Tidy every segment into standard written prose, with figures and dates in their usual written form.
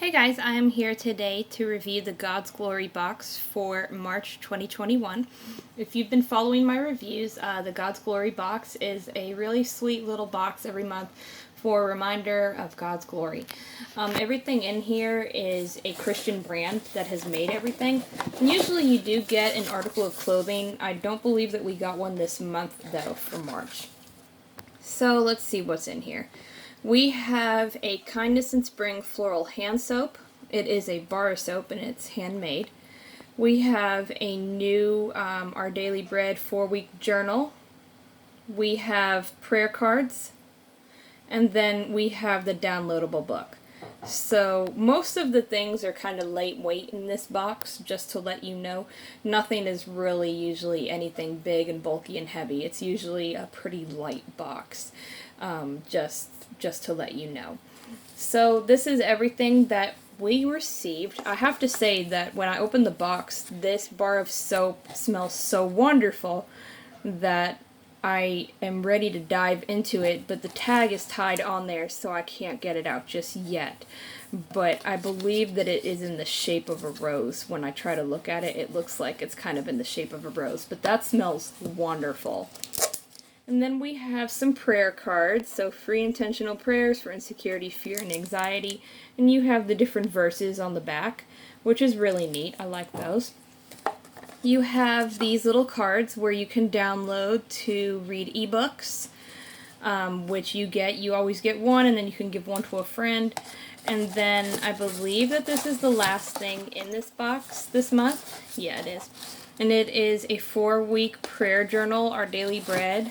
Hey guys, I am here today to review the God's Glory box for March 2021. If you've been following my reviews, the God's Glory box is a really sweet little box every month for a reminder of God's glory. Everything in here is a Christian brand that has made everything. And usually you do get an article of clothing. I don't believe that we got one this month though for March. So let's see what's in here. We have a Kindness in Spring floral hand soap. It is a bar soap and it's handmade. We have a new Our Daily Bread 4-week journal. We have prayer cards. And then we have the downloadable book. So most of the things are kind of lightweight in this box, just to let you know. Nothing is really usually anything big and bulky and heavy. It's usually a pretty light box, just to let you know. So this is everything that we received. I have to say that when I opened the box, this bar of soap smells so wonderful that I am ready to dive into it, but the tag is tied on there, so I can't get it out just yet. But I believe that it is in the shape of a rose. When I try to look at it, it looks like it's kind of in the shape of a rose, but that smells wonderful. And then we have some prayer cards, so free intentional prayers for insecurity, fear, and anxiety. And you have the different verses on the back, which is really neat. I like those. You have these little cards where you can download to read ebooks, which you always get one, and then you can give one to a friend. And then I believe that this is the last thing in this box this month. Yeah, it is. And it is a 4-week prayer journal, Our Daily Bread.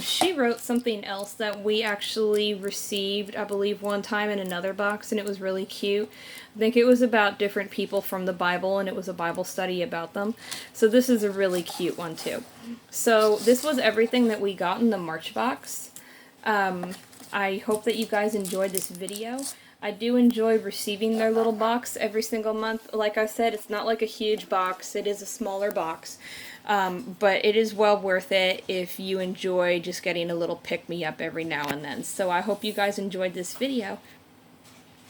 She wrote something else that we actually received, I believe, one time in another box, and it was really cute. I think it was about different people from the Bible, and it was a Bible study about them. So this is a really cute one, too. So this was everything that we got in the March box. I hope that you guys enjoyed this video. I do enjoy receiving their little box every single month. Like I said, it's not like a huge box. It is a smaller box. But it is well worth it if you enjoy just getting a little pick-me-up every now and then. So I hope you guys enjoyed this video.